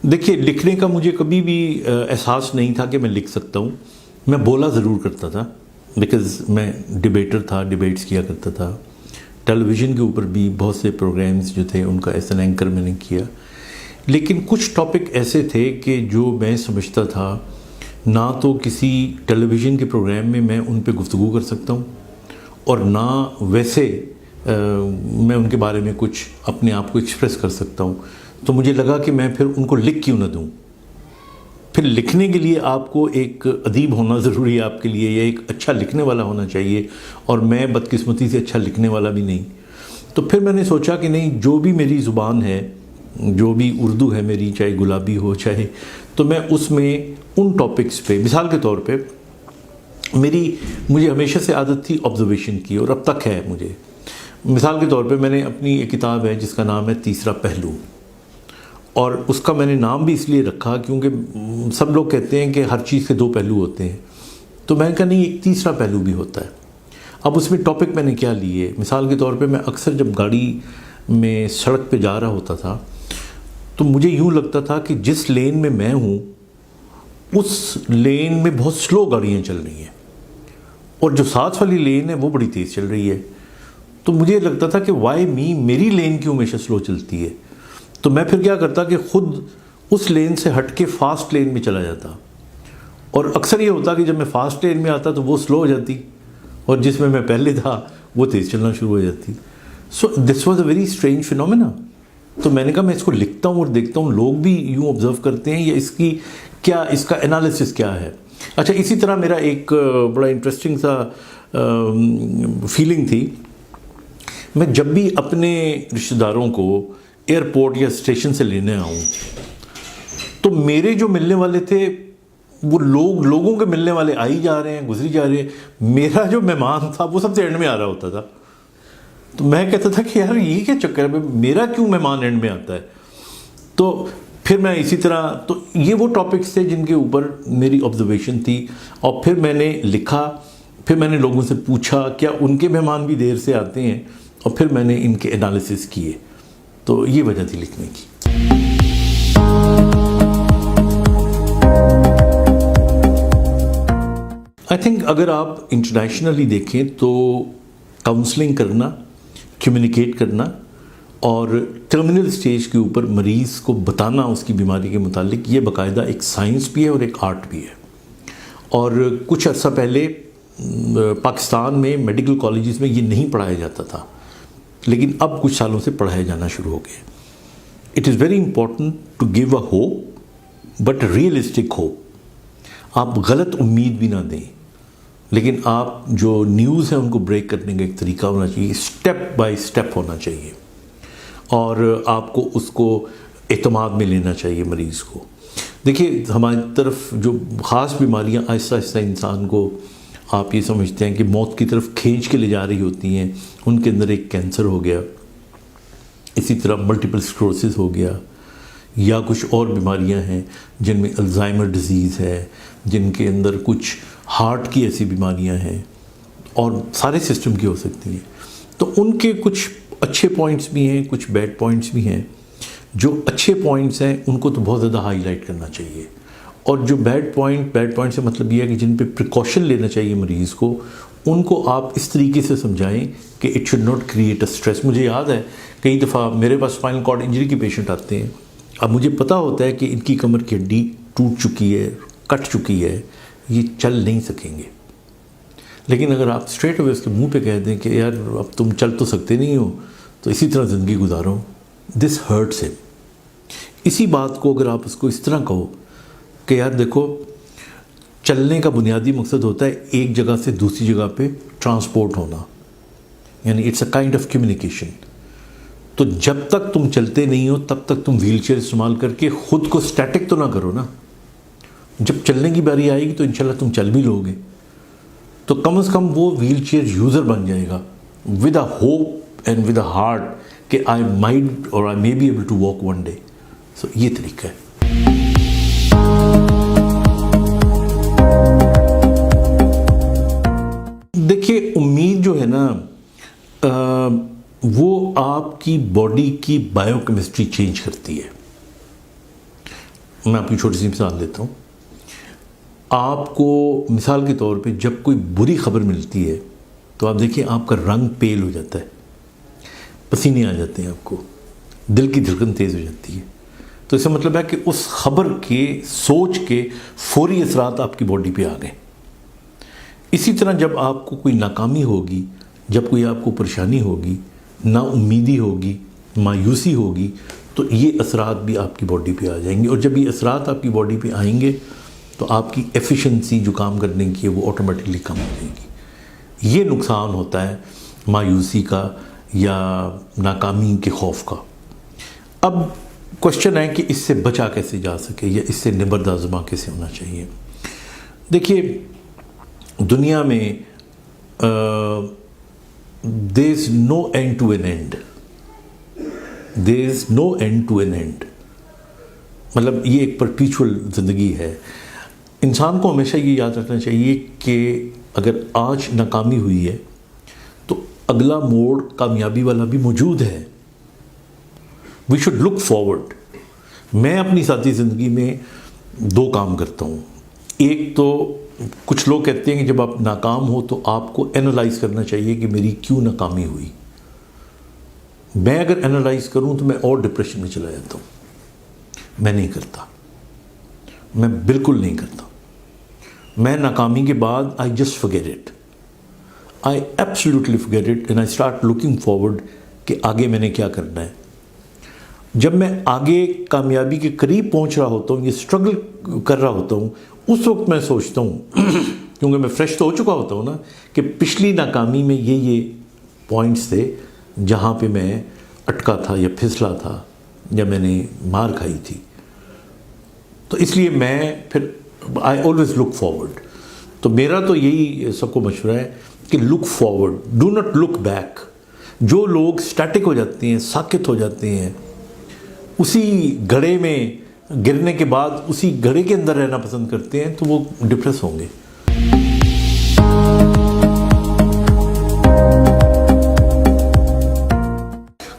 देखिए, लिखने का मुझे कभी भी एहसास नहीं था कि मैं लिख सकता हूँ। मैं बोला ज़रूर करता था, बिकॉज़ मैं डिबेटर था, डिबेट्स किया करता था। टेलीविज़न के ऊपर भी बहुत से प्रोग्राम्स जो थे उनका एज एन एंकर मैंने किया। लेकिन कुछ टॉपिक ऐसे थे कि जो मैं समझता था ना तो किसी टेलीविज़न के प्रोग्राम में मैं उन पे गुफ्तगू कर सकता हूँ और ना वैसे मैं उनके बारे में कुछ अपने आप को एक्सप्रेस कर सकता हूँ। तो मुझे लगा कि मैं फिर उनको लिख क्यों ना दूँ। फिर लिखने के लिए आपको एक अदीब होना ज़रूरी है आपके लिए, या एक अच्छा लिखने वाला होना चाहिए, और मैं बदकिस्मती से अच्छा लिखने वाला भी नहीं। तो फिर मैंने सोचा कि नहीं, जो भी मेरी ज़ुबान है, जो भी उर्दू है मेरी, चाहे गुलाबी हो चाहे, तो मैं उसमें उन टॉपिक्स पे, मिसाल के तौर पे मुझे हमेशा से आदत थी ऑब्जर्वेशन की, और अब तक है मुझे। मिसाल के तौर पे मैंने अपनी एक किताब है जिसका नाम है तीसरा पहलू, और उसका मैंने नाम भी इसलिए रखा क्योंकि सब लोग कहते हैं कि हर चीज़ के दो पहलू होते हैं, तो मैंने कहा नहीं, एक तीसरा पहलू भी होता है। अब उसमें टॉपिक मैंने क्या लिए, मिसाल के तौर पे मैं अक्सर जब गाड़ी में सड़क पे जा रहा होता था तो मुझे यूँ लगता था कि जिस लेन में मैं हूँ उस लेन में बहुत स्लो गाड़ियाँ चल रही हैं, और जो साथ वाली लेन है वो बड़ी तेज़ चल रही है। तो मुझे लगता था कि वाई मी, मेरी लेन क्यों हमेशा स्लो चलती है। तो मैं फिर क्या करता कि ख़ुद उस लेन से हट के फास्ट लेन में चला जाता, और अक्सर ये होता कि जब मैं फास्ट लेन में आता तो वो स्लो हो जाती, और जिसमें मैं पहले था वो तेज़ चलना शुरू हो जाती। So this was a very strange phenomena. तो मैंने कहा मैं इसको लिखता हूँ और देखता हूँ लोग भी यूँ ऑब्जर्व करते हैं, या इसका एनालिसिस क्या है। अच्छा, इसी तरह मेरा एक बड़ा इंटरेस्टिंग सा फीलिंग थी, मैं जब भी अपने रिश्तेदारों को एयरपोर्ट या स्टेशन से लेने आऊँ तो मेरे जो मिलने वाले थे वो लोगों के मिलने वाले आई जा रहे हैं, गुजरी जा रहे हैं, मेरा जो मेहमान था वो सबसे एंड में आ रहा होता था। तो मैं कहता था कि यार ये क्या चक्कर है, मेरा क्यों मेहमान एंड में आता है। तो फिर मैं इसी तरह, तो ये वो टॉपिक्स थे जिनके ऊपर मेरी ऑब्जर्वेशन थी, और फिर मैंने लिखा, फिर मैंने लोगों से पूछा क्या उनके मेहमान भी देर से आते हैं, और फिर मैंने इनके एनालिसिस किए। तो ये वजह थी लिखने की। आई थिंक अगर आप इंटरनेशनली देखें तो काउंसलिंग करना, कम्युनिकेट करना और टर्मिनल स्टेज के ऊपर मरीज़ को बताना उसकी बीमारी के मुतालिक, ये बाकायदा एक साइंस भी है और एक आर्ट भी है। और कुछ अर्सा पहले पाकिस्तान में मेडिकल कॉलेजेस में ये नहीं पढ़ाया जाता था, लेकिन अब कुछ सालों से पढ़ाया जाना शुरू हो गया। It is very important to give a hope, but realistic hope. आप गलत उम्मीद भी ना दें, लेकिन आप जो न्यूज़ है उनको ब्रेक करने का एक तरीका होना चाहिए, स्टेप बाय स्टेप होना चाहिए, और आपको उसको एतमाद में लेना चाहिए मरीज़ को। देखिए, हमारी तरफ जो ख़ास बीमारियां आहिस्ता आहिस्ता इंसान को, आप ये समझते हैं कि मौत की तरफ खींच के ले जा रही होती हैं, उनके अंदर एक कैंसर हो गया, इसी तरह मल्टीपल स्क्लेरोसिस हो गया, या कुछ और बीमारियां हैं जिनमें अल्जाइमर डिजीज़ है, जिनके अंदर कुछ हार्ट की ऐसी बीमारियां हैं, और सारे सिस्टम की हो सकती हैं। तो उनके कुछ अच्छे पॉइंट्स भी हैं, कुछ बैड पॉइंट्स भी हैं। जो अच्छे पॉइंट्स हैं उनको तो बहुत ज़्यादा हाईलाइट करना चाहिए, और जो बैड पॉइंट से मतलब ये है कि जिन पे प्रिकॉशन लेना चाहिए मरीज़ को, उनको आप इस तरीके से समझाएं कि it should not create a stress. मुझे याद है कई दफ़ा मेरे पास स्पाइनल कॉर्ड इंजरी के पेशेंट आते हैं, अब मुझे पता होता है कि इनकी कमर की हड्डी टूट चुकी है, कट चुकी है, ये चल नहीं सकेंगे, लेकिन अगर आप स्ट्रेट अवे उसके मुंह पे कह दें कि यार अब तुम चल तो सकते नहीं हो, तो इसी तरह ज़िंदगी गुजारो, दिस हर्ट्स हिम। इसी बात को अगर आप उसको इस तरह कहो कि यार देखो, चलने का बुनियादी मकसद होता है एक जगह से दूसरी जगह पे ट्रांसपोर्ट होना, यानी it's a kind of communication. तो जब तक तुम चलते नहीं हो तब तक तुम व्हीलचेयर इस्तेमाल करके ख़ुद को स्टैटिक तो ना करो ना। जब चलने की बारी आएगी तो इंशाल्लाह तुम चल भी लोगे, तो कम से कम वो व्हीलचेयर यूज़र बन जाएगा with a hope and with a heart कि आई माइट और I may be able to walk one day. So ये तरीका है। देखिए, उम्मीद जो है ना वो आपकी बॉडी की बायोकेमिस्ट्री चेंज करती है। मैं आपकी छोटी सी मिसाल देता हूँ। आपको मिसाल के तौर पे जब कोई बुरी खबर मिलती है तो आप देखिए आपका रंग पेल हो जाता है, पसीने आ जाते हैं, आपको दिल की धड़कन तेज़ हो जाती है। तो इसका मतलब है कि उस खबर के सोच के फौरी असरात आपकी बॉडी पे आ गए। इसी तरह जब आपको कोई नाकामी होगी, जब कोई आपको परेशानी होगी, नाउम्मीदी होगी, मायूसी होगी, तो ये असरात भी आपकी बॉडी पे आ जाएंगे। और जब ये असरात आपकी बॉडी पे आएंगे तो आपकी एफिशिएंसी जो काम करने की है वो ऑटोमेटिकली कम हो जाएगी। ये नुकसान होता है मायूसी का या नाकामी के खौफ का। अब क्वेश्चन है कि इससे बचा कैसे जा सके या इससे निबर्द आज़मा कैसे होना चाहिए। देखिए, दुनिया में there is no end to an end, there is no end to an end. मतलब ये एक परपीचुअल ज़िंदगी है। इंसान को हमेशा ये याद रखना चाहिए कि अगर आज नाकामी हुई है तो अगला मोड़ कामयाबी वाला भी मौजूद है। We should look forward. मैं अपनी साथी ज़िंदगी में दो काम करता हूँ। एक तो कुछ लोग कहते हैं कि जब आप नाकाम हो तो आपको एनालाइज करना चाहिए कि मेरी क्यों नाकामी हुई। मैं अगर एनालाइज करूँ तो मैं और डिप्रेशन में चला जाता हूँ। मैं नहीं करता, मैं बिल्कुल नहीं करता। मैं नाकामी के बाद I just forget it, I absolutely forget it and I start looking forward कि आगे मैंने क्या करना है। जब मैं आगे कामयाबी के करीब पहुंच रहा होता हूँ, ये स्ट्रगल कर रहा होता हूँ, उस वक्त मैं सोचता हूँ क्योंकि मैं फ्रेश तो हो चुका होता हूँ ना, कि पिछली नाकामी में ये पॉइंट्स थे जहाँ पे मैं अटका था या फिसला था या मैंने मार खाई थी। तो इसलिए मैं फिर आई ऑलवेज लुक फॉरवर्ड। तो मेरा तो यही सबको मशवरा है कि look forward, do not look back. जो लोग स्टैटिक हो जाते हैं, साकित हो जाते हैं, उसी घड़े में गिरने के बाद उसी घड़े के अंदर रहना पसंद करते हैं, तो वो डिप्रेस होंगे।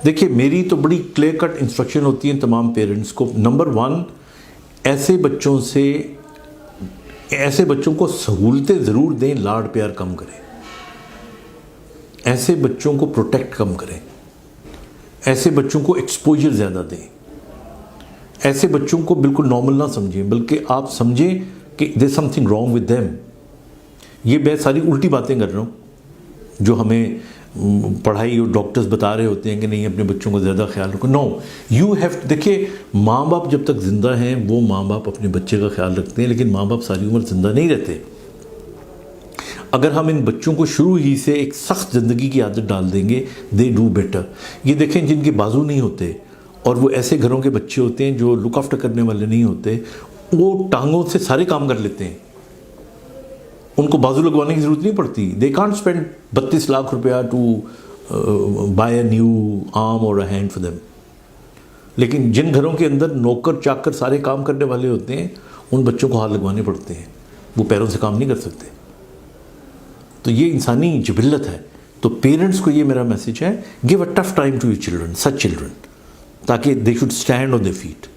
देखिए, मेरी तो बड़ी क्लियर कट इंस्ट्रक्शन होती है तमाम पेरेंट्स को। नंबर 1, ऐसे बच्चों को सहूलतें ज़रूर दें, लाड प्यार कम करें। ऐसे बच्चों को प्रोटेक्ट कम करें। ऐसे बच्चों को एक्सपोजर ज़्यादा दें। ऐसे बच्चों को बिल्कुल नॉर्मल ना समझें, बल्कि आप समझें कि there something wrong with them. ये मैं सारी उल्टी बातें कर रहा हूँ जो हमें पढ़ाई और डॉक्टर्स बता रहे होते हैं कि नहीं, अपने बच्चों को ज़्यादा ख्याल रखो। No, you have. देखिए, माँ बाप जब तक ज़िंदा हैं वो माँ बाप अपने बच्चे का ख्याल रखते हैं, लेकिन माँ बाप सारी उम्र ज़िंदा नहीं रहते। अगर हम इन बच्चों को शुरू ही से एक सख्त ज़िंदगी की आदत डाल देंगे, दे डू बेटर। ये देखें, जिनके बाजू नहीं होते और वो ऐसे घरों के बच्चे होते हैं जो लुक आफ्टर करने वाले नहीं होते, वो टांगों से सारे काम कर लेते हैं। उनको बाजू लगवाने की ज़रूरत नहीं पड़ती। दे कांट स्पेंड 32 लाख रुपया to buy a new arm और अ हैंड फॉर देम। लेकिन जिन घरों के अंदर नौकर चाकर सारे काम करने वाले होते हैं, उन बच्चों को हाथ लगवाने पड़ते हैं, वो पैरों से काम नहीं कर सकते। तो ये इंसानी जिबिल्लत है। तो पेरेंट्स को ये मेरा मैसेज है, give a tough time to your children, such children, ताकि they should stand on their feet.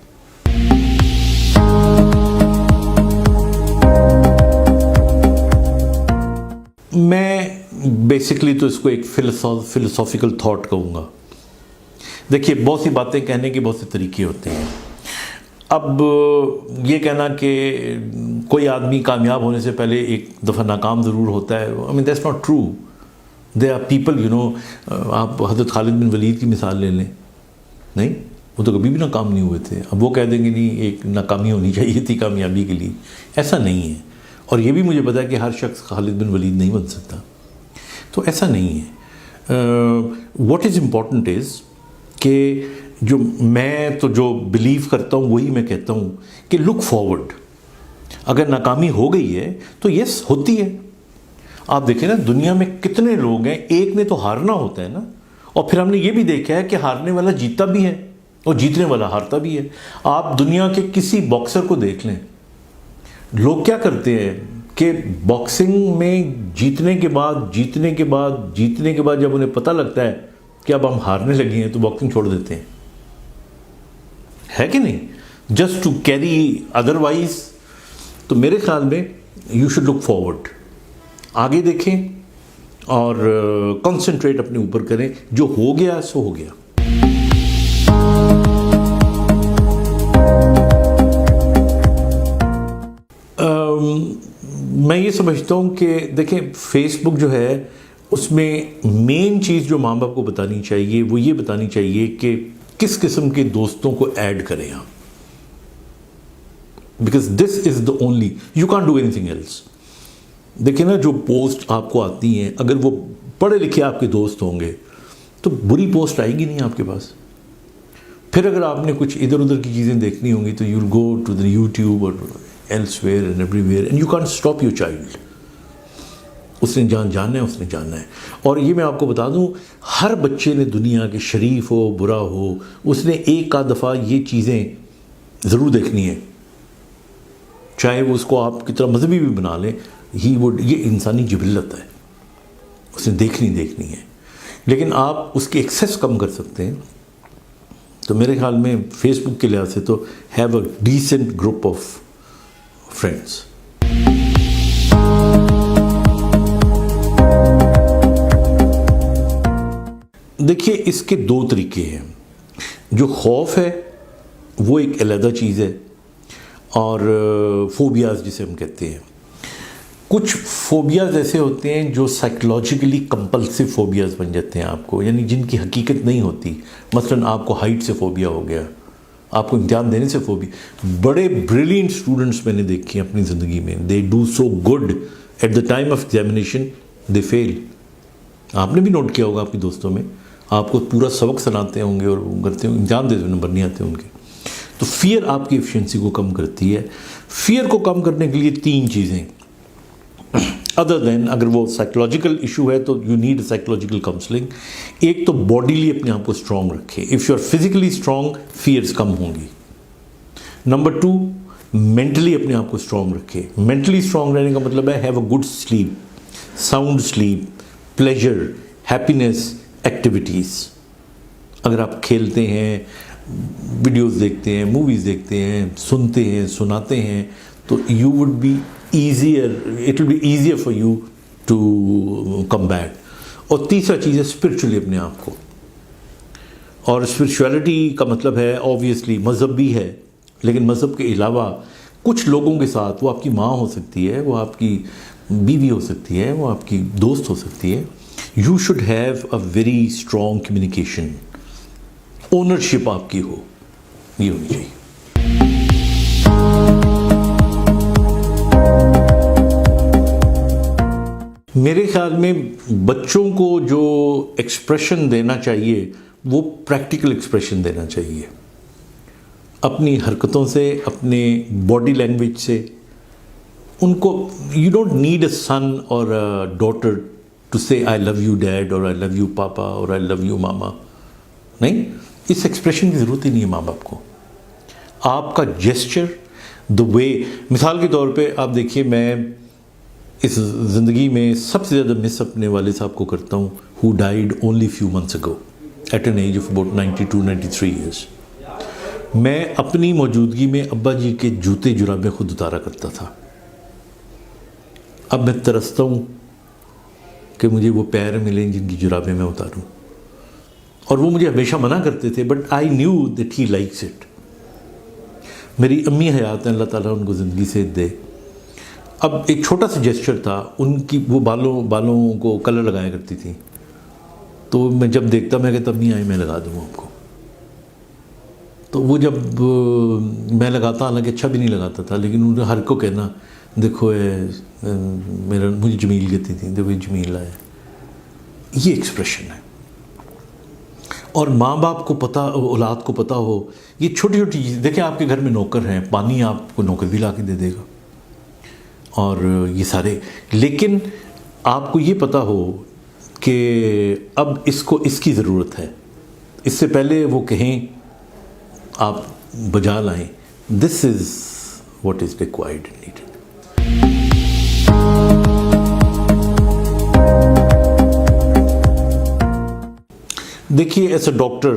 मैं बेसिकली तो इसको एक फिलोसॉफिकल थॉट कहूँगा। देखिए, बहुत सी बातें कहने के बहुत से तरीके होते हैं। अब ये कहना कि कोई आदमी कामयाब होने से पहले एक दफ़ा नाकाम ज़रूर होता है, I mean that's not true. There are people, you know, आप हज़रत खालिद बिन वलीद की मिसाल ले लें, नहीं, वो तो कभी भी नाकाम नहीं हुए थे। अब वो कह देंगे नहीं, एक नाकामी होनी चाहिए थी कामयाबी के लिए। ऐसा नहीं है। और ये भी मुझे पता है कि हर शख्स खालिद बिन वलीद नहीं बन सकता, तो ऐसा नहीं है। व्हाट इज़ इम्पॉर्टेंट इज़ कि जो बिलीव करता हूँ वही मैं कहता हूँ कि लुक फॉरवर्ड। अगर नाकामी हो गई है तो यस, होती है। आप देखें ना, दुनिया में कितने लोग हैं, एक ने तो हारना होता है ना, और फिर हमने ये भी देखा है कि हारने वाला जीतता भी है। और जीतने वाला हारता भी है। आप दुनिया के किसी बॉक्सर को देख लें, लोग क्या करते हैं कि बॉक्सिंग में जीतने के बाद जब उन्हें पता लगता है कि अब हम हारने लगे हैं तो बॉक्सिंग छोड़ देते हैं, है कि नहीं, जस्ट टू कैरी अदरवाइज। तो मेरे ख्याल में यू शुड लुक फॉरवर्ड, आगे देखें और कंसंट्रेट अपने ऊपर करें। जो हो गया सो हो गया। मैं ये समझता हूँ कि देखें, फेसबुक जो है उसमें मेन चीज़ जो माँ बाप को बतानी चाहिए वो ये बतानी चाहिए कि किस किस्म के दोस्तों को ऐड करें आप, because this is the only, you can't do anything else. देखिए ना, जो पोस्ट आपको आती हैं, अगर वो पढ़े लिखे आपके दोस्त होंगे तो बुरी पोस्ट आएगी नहीं आपके पास। फिर अगर आपने कुछ इधर उधर की चीज़ें देखनी होंगी तो you'll go to the YouTube और elsewhere and everywhere and you can't stop your child. उसने जानना है, उसने जानना है। और ये मैं आपको बता दूं, हर बच्चे ने, दुनिया के शरीफ हो बुरा हो, उसने एक आध दफ़ा ये चीज़ें ज़रूर देखनी है, चाहे वो उसको आप की तरह मजहबी भी बना लें। ये इंसानी जिबिल्लत है, उसने देखनी है। लेकिन आप उसकी एक्सेस कम कर सकते हैं। तो मेरे ख्याल में फेसबुक के लिहाज से तो have a decent group of friends. देखिए, इसके दो तरीके हैं। जो खौफ है वो एक अलग चीज़ है, और फोबियाज जिसे हम कहते हैं। कुछ फोबियाज ऐसे होते हैं जो साइकोलॉजिकली कंपल्सिव फोबियाज बन जाते हैं आपको, यानी जिनकी हकीकत नहीं होती। मसलन आपको हाइट से फोबिया हो गया, आपको इम्तिहान देने से फोबिया। बड़े ब्रिलियंट स्टूडेंट्स मैंने देखे हैं अपनी ज़िंदगी में, they do so good at the time of examination they fail. आपने भी नोट किया होगा आपके दोस्तों में, आपको पूरा सबक सुनाते होंगे और करते होंगे, इम्तिहान देते नंबर नहीं आते उनके। तो फियर आपकी एफिशिएंसी को कम करती है। फियर को कम करने के लिए तीन चीज़ें, अदर देन अगर वो साइकोलॉजिकल इशू है तो यू नीड साइकोलॉजिकल काउंसलिंग। एक तो बॉडीली अपने आप को स्ट्रांग रखें। If you are physically strong, fears कम होंगी। नंबर टू, मेंटली अपने आप को स्ट्रांग रखें। मेंटली स्ट्रांग रहने का मतलब है have a good sleep, sound sleep, pleasure, happiness, activities. अगर आप खेलते हैं, वीडियोस देखते हैं, मूवीज़ देखते हैं, सुनते हैं, सुनाते हैं, तो you would be easier, it will be easier for you to come back. और तीसरा चीज़ है स्पिरिचुअली अपने आप को। और स्पिरिचुअलिटी का मतलब है ऑब्वियसली मज़हब भी है, लेकिन मज़हब के अलावा कुछ लोगों के साथ, वो आपकी माँ हो सकती है, वो आपकी बीवी हो सकती है, वो आपकी दोस्त हो सकती है, you should have a very strong communication. Ownership आपकी हो, ये होनी चाहिए। मेरे ख्याल में बच्चों को जो एक्सप्रेशन देना चाहिए वो प्रैक्टिकल एक्सप्रेशन देना चाहिए, अपनी हरकतों से, अपने बॉडी लैंग्वेज से। उनको, यू डोंट नीड अ सन और अ डॉटर टू से आई लव यू डैड और आई लव यू पापा और आई लव यू मामा। नहीं, इस एक्सप्रेशन की ज़रूरत ही नहीं है माँ बाप को। आपका जेस्चर, द वे, मिसाल के तौर पे आप देखिए, मैं इस ज़िंदगी में सबसे ज़्यादा मिस अपने वाले साहब को करता हूँ, who died only few months ago at an age of about 92-93 years. मैं अपनी मौजूदगी में अब्बा जी के जूते जुराबें खुद उतारा करता था। अब मैं तरसता हूँ कि मुझे वो पैर मिलें जिनकी जुराबें मैं उतारूँ, और वो मुझे हमेशा मना करते थे, but I knew that he likes it. मेरी अम्मी हयात हैं, अल्लाह ताला उनको ज़िंदगी से दे। अब एक छोटा सा जेस्चर था, उनकी वो बालों को कलर लगाया करती थी, तो मैं जब देखता, मैं कहता अम्मी आए मैं लगा दूँगा आपको। तो वो जब मैं लगाता, हालांकि अच्छा भी नहीं लगाता था, लेकिन उन्होंने हर को कहना, देखो मेरा, मुझे जमील कहती थी, देखो जमील आया। ये एक्सप्रेशन है। और माँ बाप को पता, औलाद को पता हो ये छोटी छोटी चीज़। देखिए, आपके घर में नौकर हैं, पानी आपको नौकर भी ला के दे देगा, और ये सारे, लेकिन आपको ये पता हो कि अब इसको इसकी ज़रूरत है। इससे पहले वो कहें आप बजा लाएं, this is what is required and needed. देखिए, एज अ डॉक्टर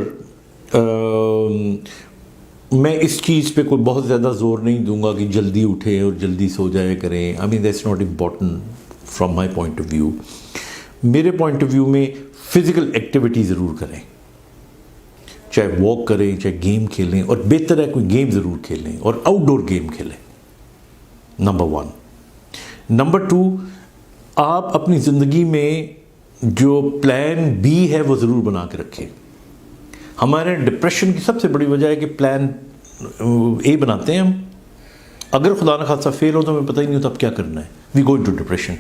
मैं इस चीज़ पे कोई बहुत ज़्यादा जोर नहीं दूंगा कि जल्दी उठें और जल्दी सो जाया करें। आई mean that's not important from my point of view. मेरे पॉइंट ऑफ व्यू में फ़िज़िकल एक्टिविटी ज़रूर करें, चाहे वॉक करें, चाहे गेम खेलें, और बेहतर है कोई गेम ज़रूर खेलें और आउटडोर गेम खेलें, नंबर 1। नंबर 2, आप अपनी ज़िंदगी में जो प्लान बी है वो ज़रूर बना के रखें। हमारे डिप्रेशन की सबसे बड़ी वजह है कि प्लान ए बनाते हैं हम, अगर खुदा न खासा फेल हो तो हमें पता ही नहीं होता अब क्या करना है, we go into depression.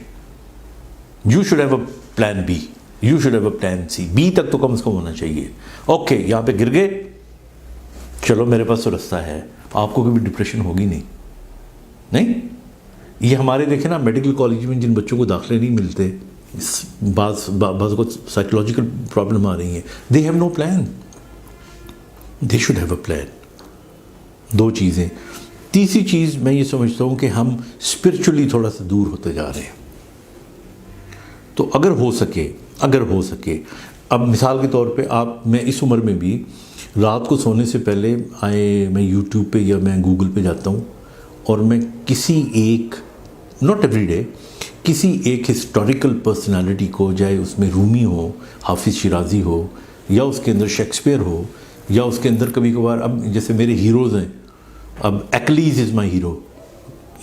You should have a plan B, you should have a plan C, B तक तो कम से कम होना चाहिए। ओके, यहाँ पे गिर गए, चलो मेरे पास तो रास्ता है, आपको कभी डिप्रेशन होगी नहीं। ये हमारे देखें ना, मेडिकल कॉलेज में जिन बच्चों को दाखिले नहीं मिलते, बाज़ को साइकोलॉजिकल प्रॉब्लम आ रही है, they have no plan, they should have a plan. 2 चीज़ें। तीसरी चीज़ मैं ये समझता हूँ कि हम स्पिरिचुअली थोड़ा सा दूर होते जा रहे हैं। तो अगर हो सके, अब मिसाल के तौर पे मैं इस उम्र में भी रात को सोने से पहले मैं यूट्यूब पे या मैं गूगल पे जाता हूँ और मैं किसी एक, नॉट एवरी डे, किसी एक हिस्टोरिकल पर्सनालिटी को, चाहे उसमें रूमी हो, हाफिज़ शिराज़ी हो, या उसके अंदर शेक्सपियर हो, या उसके अंदर कभी कभार, अब जैसे मेरे हीरोज़ हैं, अब एक्लीज़ इज़ माई हीरो,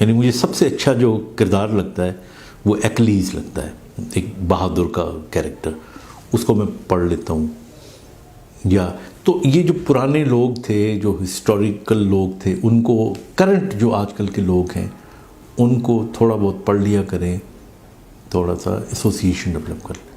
यानी मुझे सबसे अच्छा जो किरदार लगता है वो एक्लीज़ लगता है, एक बहादुर का कैरेक्टर, उसको मैं पढ़ लेता हूँ। या तो ये जो पुराने लोग थे, जो हिस्टोरिकल लोग थे, उनको, करंट जो आजकल के लोग हैं, उनको थोड़ा बहुत पढ़ लिया करें, थोड़ा सा एसोसिएशन डेवलप कर लें।